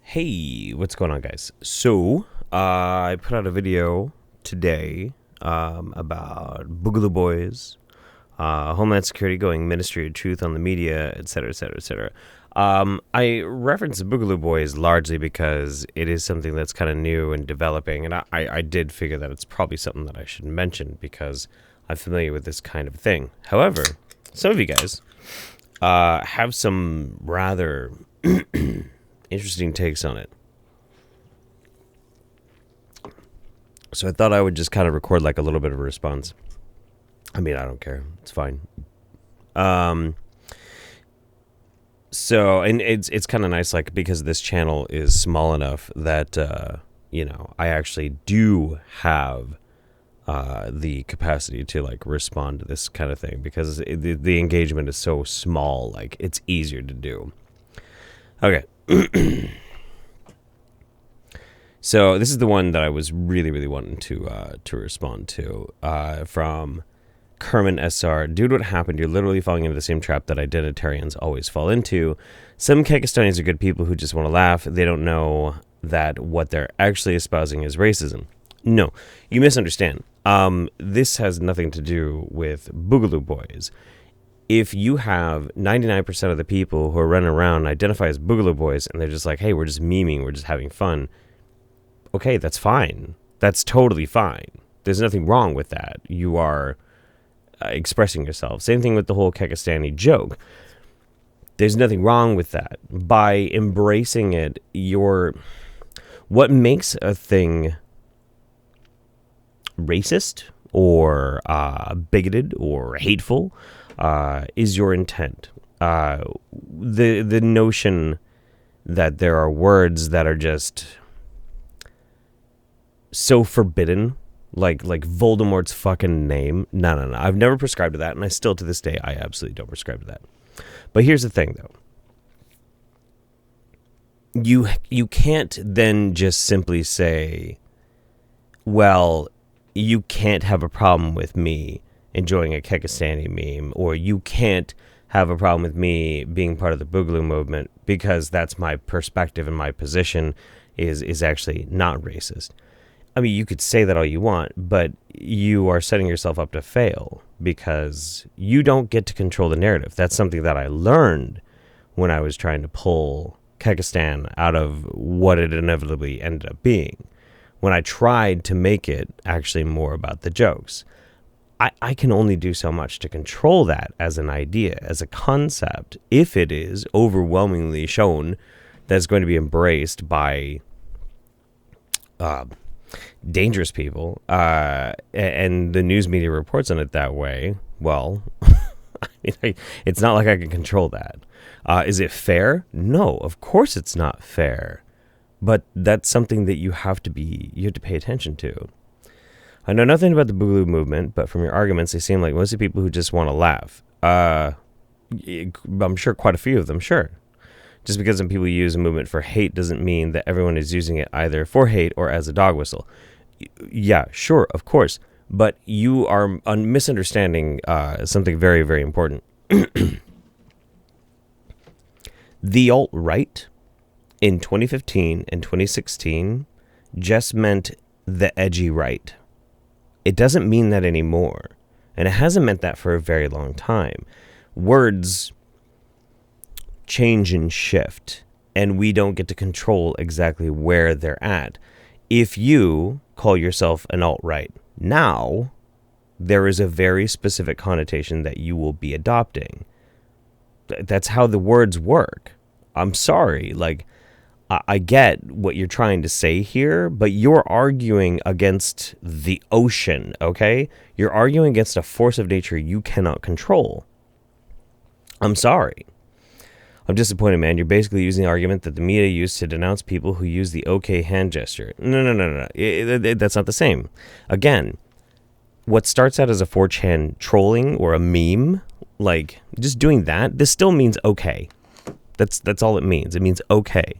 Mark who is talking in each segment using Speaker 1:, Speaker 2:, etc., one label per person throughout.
Speaker 1: Hey, what's going on, guys? So, I put out a video today about Boogaloo Boys, Homeland Security going Ministry of Truth on the media, etc., etc., etc. I reference Boogaloo Boys largely because it is something that's kind of new and developing, and I did figure that it's probably something that I should mention because I'm familiar with this kind of thing. However, some of you guys have some rather interesting takes on it. So I thought I would just kind of record like a little bit of a response. I mean, I don't care. It's fine. So, and it's kind of nice, like, because this channel is small enough that, I actually do have the capacity to, like, respond to this kind of thing because the engagement is so small, like, it's easier to do. Okay. So this is the one that I was really wanting to respond to from Kerman SR. Due to what happened, you're literally falling into the same trap that identitarians always fall into. Some Kyrgyzstanians are good people who just want to laugh. They don't know that what they're actually espousing is racism. No, you misunderstand. This has nothing to do with Boogaloo Boys. If you have 99% of the people who are running around identify as Boogaloo Boys and they're just like, hey, we're just memeing, we're just having fun. Okay, that's fine. That's totally fine. There's nothing wrong with that. You are expressing yourself. Same thing with the whole Kyrgyzstani joke. There's nothing wrong with that. By embracing it, what makes a thing racist or bigoted or hateful is your intent. The notion that there are words that are just so forbidden, like Voldemort's fucking name. No. I've never prescribed to that, and I still, to this day, I absolutely don't prescribe to that. But here's the thing, though. You can't then just simply say, well, you can't have a problem with me enjoying a Kyrgyzstani meme, or you can't have a problem with me being part of the Boogaloo movement because that's my perspective and my position is actually not racist. I mean, you could say that all you want, but you are setting yourself up to fail because you don't get to control the narrative. That's something that I learned when I was trying to pull Kyrgyzstan out of what it inevitably ended up being, when I tried to make it actually more about the jokes. I can only do so much to control that as an idea, as a concept, if it is overwhelmingly shown that it's going to be embraced by dangerous people, and the news media reports on it that way. Well, it's not like I can control that. Is it fair? No, of course it's not fair. But that's something that you have to pay attention to. I know nothing about the Boogaloo movement, but from your arguments, they seem like mostly people who just want to laugh. I'm sure quite a few of them, sure. Just because some people use a movement for hate doesn't mean that everyone is using it either for hate or as a dog whistle. Yeah, sure, of course. But you are misunderstanding something very, very important. The alt-right in 2015 and 2016 just meant the edgy right. It doesn't mean that anymore. And it hasn't meant that for a very long time. Words change and shift, and we don't get to control exactly where they're at. If you call yourself an alt-right now, there is a very specific connotation that you will be adopting. That's how the words work. I'm sorry, I get what you're trying to say here, but you're arguing against the ocean, okay? You're arguing against a force of nature you cannot control. I'm sorry. I'm disappointed, man. You're basically using the argument that the media used to denounce people who use the okay hand gesture. No. That's not the same. Again, what starts out as a 4chan trolling or a meme, like just doing that, this still means okay. That's all it means. It means okay.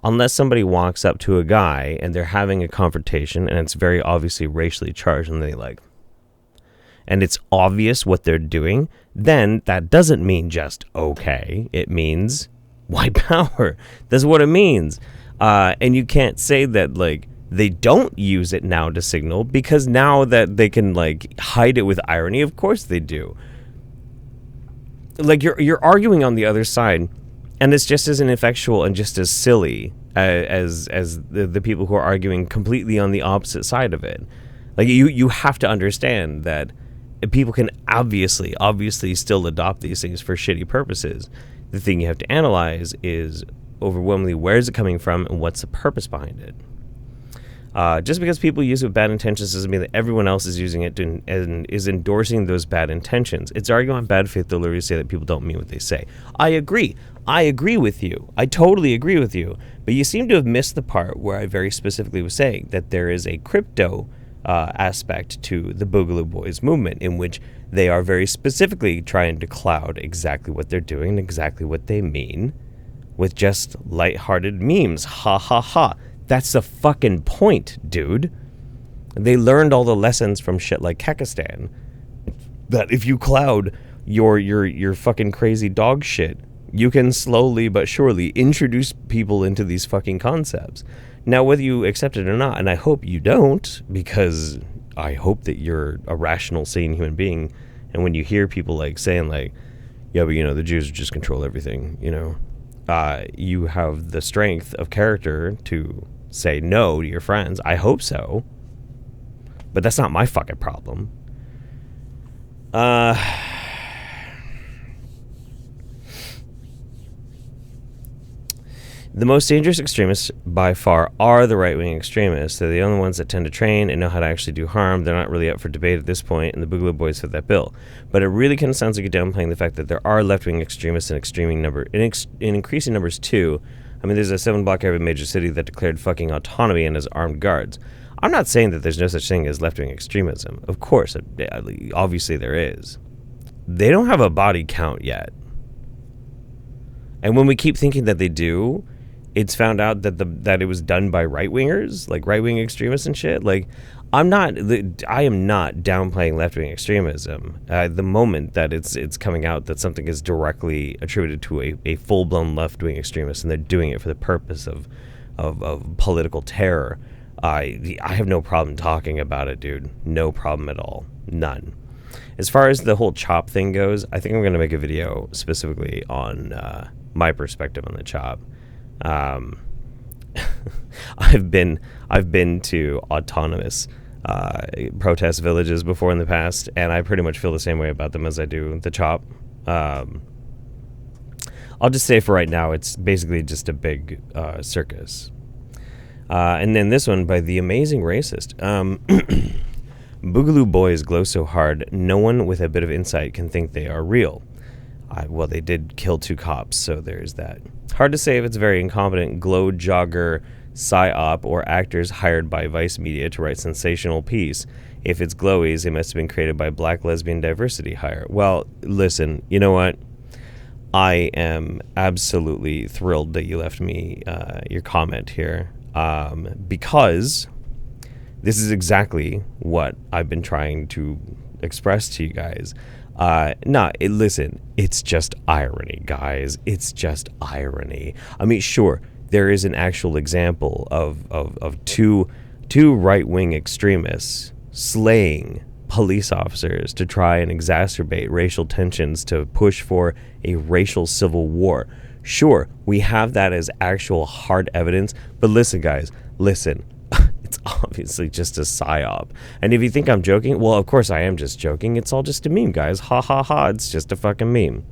Speaker 1: Unless somebody walks up to a guy and they're having a confrontation and it's very obviously racially charged and it's obvious what they're doing, then that doesn't mean just okay. It means white power. That's what it means. And you can't say that, like, they don't use it now to signal, because now that they can, like, hide it with irony, of course they do. Like, you're arguing on the other side, and it's just as ineffectual and just as silly as the people who are arguing completely on the opposite side of it. Like, you have to understand that people can obviously still adopt these things for shitty purposes. The thing you have to analyze is overwhelmingly, where is it coming from and what's the purpose behind it. Just because people use it with bad intentions doesn't mean that everyone else is using it and is endorsing those bad intentions. It's arguing on bad faith to literally say that people don't mean what they say. I agree with you. I totally agree with you. But you seem to have missed the part where I very specifically was saying that there is a crypto aspect to the Boogaloo Boys movement, in which they are very specifically trying to cloud exactly what they're doing and exactly what they mean with just lighthearted memes. Ha ha ha. That's the fucking point, dude. They learned all the lessons from shit like Kekistan. That if you cloud your fucking crazy dog shit, you can slowly but surely introduce people into these fucking concepts. Now, whether you accept it or not, and I hope you don't, because I hope that you're a rational, sane human being, and when you hear people like saying like, yeah, but you know, the Jews just control everything, you know, you have the strength of character to say no to your friends. I hope so. But that's not my fucking problem. The most dangerous extremists by far are the right-wing extremists. They're the only ones that tend to train and know how to actually do harm. They're not really up for debate at this point, and the Boogaloo Boys fit that bill. But it really kind of sounds like you're downplaying the fact that there are left-wing extremists in increasing numbers too. I mean, there's a 7-block area of a major city that declared fucking autonomy and has armed guards. I'm not saying that there's no such thing as left-wing extremism. Of course, obviously there is. They don't have a body count yet. And when we keep thinking that they do, it's found out that it was done by right-wingers, like right-wing extremists and shit. Like, I am not downplaying left-wing extremism. The moment that it's coming out that something is directly attributed to a full-blown left-wing extremist and they're doing it for the purpose of political terror, I have no problem talking about it, dude. No problem at all. None. As far as the whole CHOP thing goes, I think I'm going to make a video specifically on my perspective on the CHOP. I've been to autonomous protest villages before in the past, and I pretty much feel the same way about them as I do the CHOP. I'll just say for right now, it's basically just a big circus. And then this one by the amazing racist. Boogaloo Boys glow so hard, no one with a bit of insight can think they are real. Well, they did kill 2 cops, so there's that. Hard to say if it's a very incompetent glow jogger, psyop, or actors hired by Vice Media to write sensational piece. If it's glowies, they must have been created by Black Lesbian Diversity Hire. Well, listen, you know what? I am absolutely thrilled that you left me your comment here, because this is what I've been trying to express to you guys. Listen, it's just irony, guys. It's just irony. I mean, sure, there is an actual example of two right-wing extremists slaying police officers to try and exacerbate racial tensions to push for a racial civil war. Sure, we have that as actual hard evidence, but listen, guys, listen. It's obviously just a psyop. And if you think I'm joking, well, of course I am just joking. It's all just a meme, guys. Ha ha ha. It's just a fucking meme.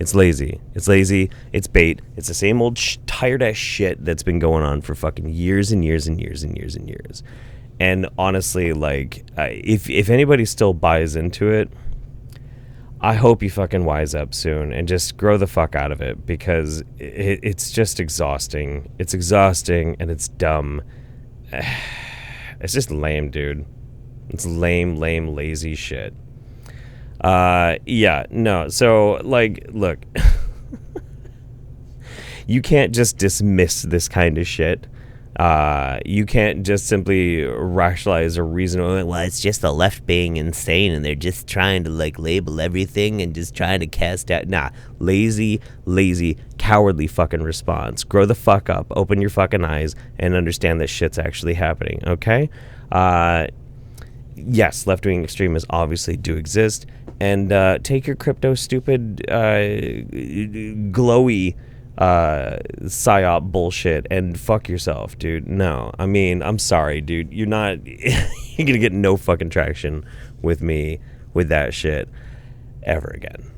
Speaker 1: It's lazy. It's lazy. It's bait. It's the same old tired ass shit that's been going on for fucking years and years and years and years and years. And honestly, like, if anybody still buys into it, I hope you fucking wise up soon and just grow the fuck out of it, because it's just exhausting. It's exhausting and it's dumb. It's just lame, dude. It's lame, lazy shit. Yeah, no. So, like, look, you can't just dismiss this kind of shit. You can't just simply rationalize or reason, well, it's just the left being insane and they're just trying to like label everything and just trying to cast out. Nah, lazy cowardly fucking response. Grow the fuck up, open your fucking eyes, and understand that shit's actually happening, okay? Yes, left-wing extremists obviously do exist, and take your crypto stupid glowy psyop bullshit and fuck yourself, dude. No, I mean, I'm sorry, dude. You're gonna get no fucking traction with me with that shit ever again.